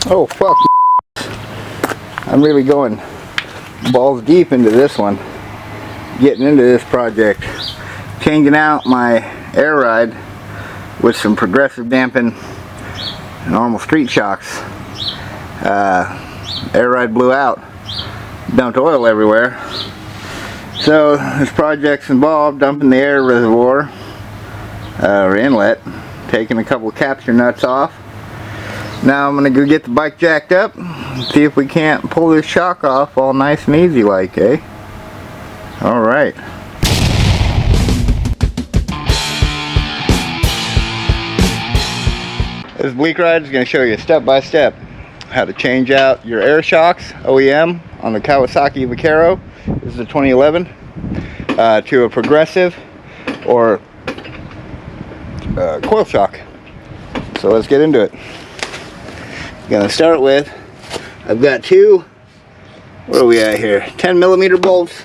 Oh fuck, I'm really going balls deep into this one, getting into this project, changing out my air ride with some progressive damping normal street shocks. Air ride blew out, dumped oil everywhere, so this project's involved dumping the air reservoir or inlet, taking a couple of capture nuts off. Now I'm gonna go get the bike jacked up, see if we can't pull this shock off all nice and easy like, eh? Alright. This bleekride is going to show you step by step how to change out your air shocks, OEM, on the Kawasaki Vaquero. This is a 2011, to a progressive or coil shock. So let's get into it. Gonna start with, I've got two, what are we at here, 10mm bolts.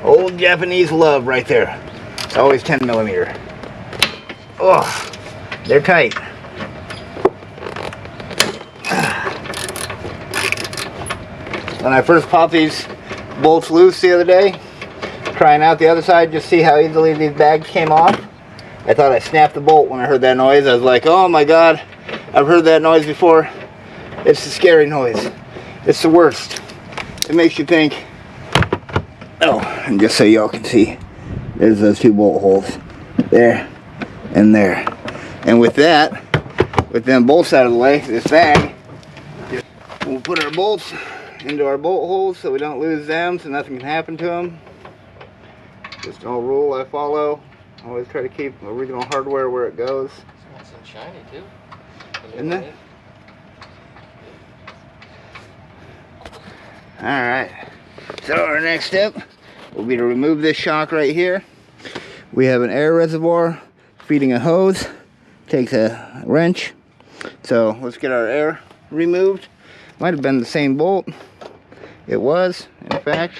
Old Japanese love right there. It's always 10mm. Oh, they're tight. When I first popped these bolts loose the other day, trying out the other side, just see how easily these bags came off, I thought I snapped the bolt when I heard that noise. I was like, oh my god, I've heard that noise before. It's a scary noise. It's the worst. It makes you think. Oh, and just so y'all can see, there's those two bolt holes. There and there. And with that, with them bolts out of the way, this bag, we'll put our bolts into our bolt holes so we don't lose them, so nothing can happen to them. Just an old rule I follow. Always try to keep original hardware where it goes. It's nice and shiny too. Isn't it? Alright, so our next step will be to remove this shock right here. We have an air reservoir feeding a hose. Takes a wrench. So let's get our air removed. Might have been the same bolt. It was, in fact.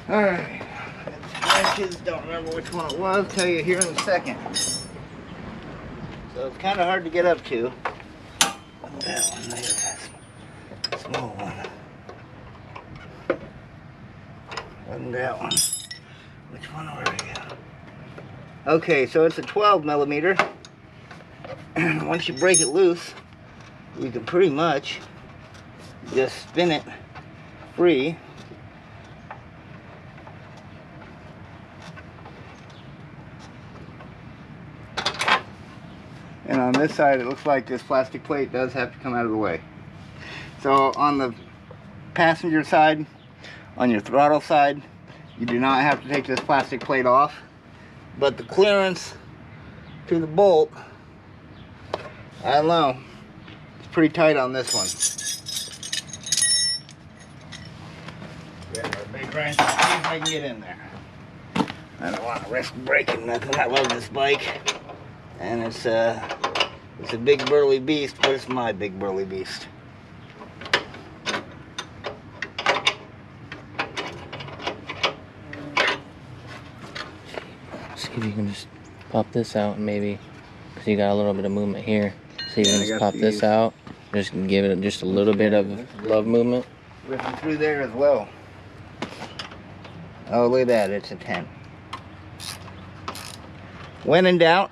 Alright, wrenches, don't remember which one it was, tell you here in a second. So it's kind of hard to get up to. That one there, small one. Wasn't that one. Which one were we? Okay, so it's a 12mm. Once you break it loose, you can pretty much just spin it free. And on this side, it looks like this plastic plate does have to come out of the way. So on the passenger side, on your throttle side, you do not have to take this plastic plate off. But the clearance to the bolt, I don't know, it's pretty tight on this one. Grab our big wrench, see if I can get in there. I don't want to risk breaking nothing. I love this bike. And it's a big burly beast, but it's my big burly beast. See if you can just pop this out, maybe, because you got a little bit of movement here. See if you can just pop this out. Just give it just a little bit of love movement. Ripping through there as well. Oh, look at that, it's a 10. When in doubt,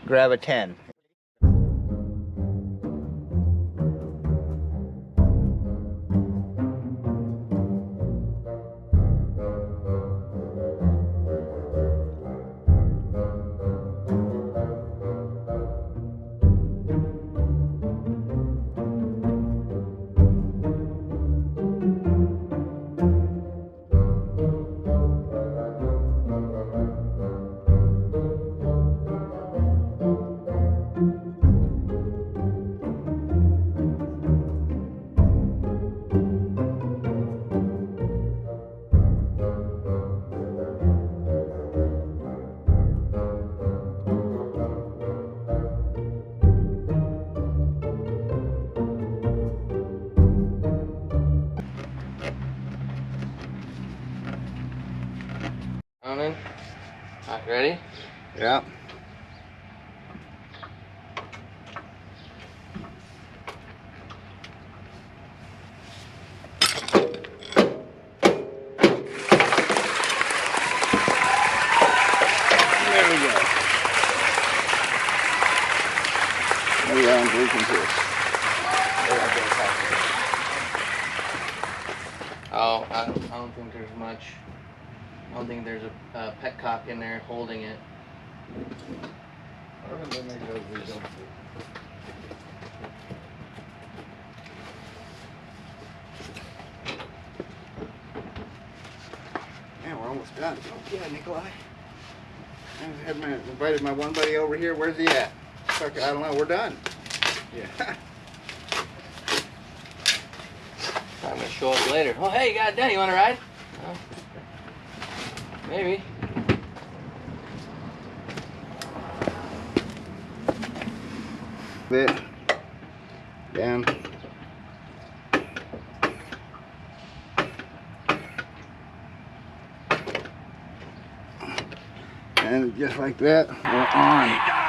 grab a 10. Ready? Yeah. There we go. Maybe that one's leaking too. Oh, I don't think there's much. I don't think there's a petcock in there holding it. Man, we're almost done. Oh, yeah, Nikolai. I invited my one buddy over here. Where's he at? Fuck, I don't know. We're done. Yeah. I'm gonna show up later. Oh, hey, you got it done. You want to ride? Oh. Maybe. Bit down. And just like that, we're on.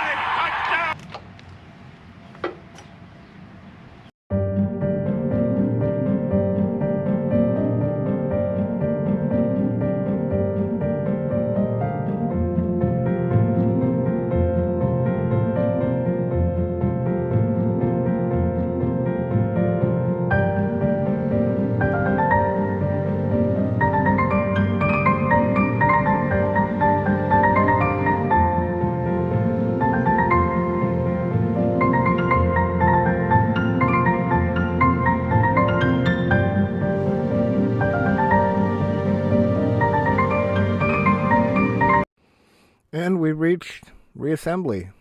And we reached reassembly.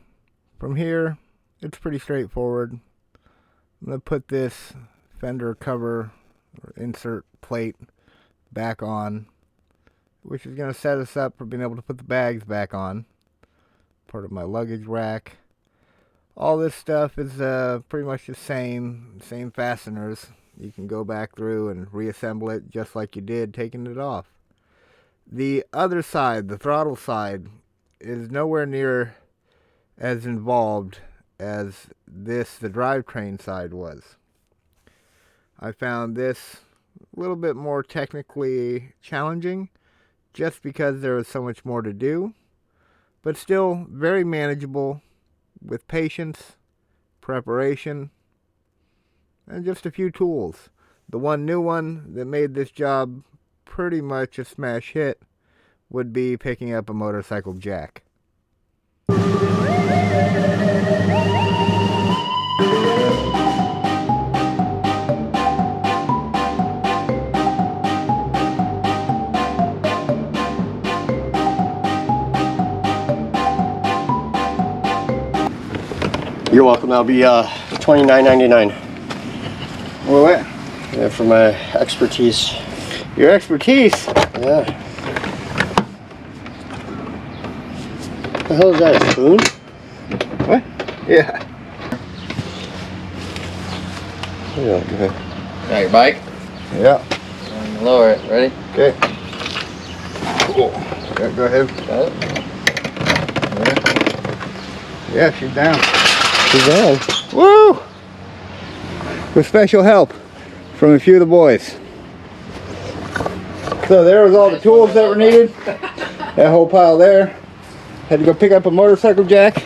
From here, it's pretty straightforward. I'm going to put this fender cover or insert plate back on, which is going to set us up for being able to put the bags back on. Part of my luggage rack. All this stuff is pretty much the same fasteners. You can go back through and reassemble it just like you did taking it off. The other side, the throttle side, is nowhere near as involved as the drivetrain side was. I found this a little bit more technically challenging just because there was so much more to do, but still very manageable with patience, preparation, and just a few tools. The one new one that made this job pretty much a smash hit would be picking up a motorcycle jack. You're welcome. That'll be $29.99. Well, what? Yeah, for my expertise. Your expertise? Yeah. What the hell is that? A spoon? What? Yeah. Yeah. Okay. Got your bike? Yeah. And lower it. Ready? Okay. Cool. Yeah, go ahead. Got it? Yeah, she's down. She's on. Woo! With special help from a few of the boys. So there was all the tools that were needed. That whole pile there. Had to go pick up a motorcycle jack.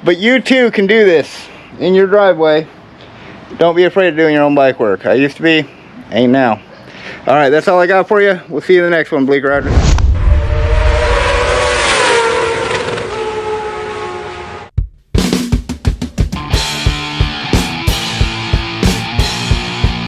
But you too can do this in your driveway. Don't be afraid of doing your own bike work. I used to be, ain't now. Alright, that's all I got for you. We'll see you in the next one, Bleak Riders.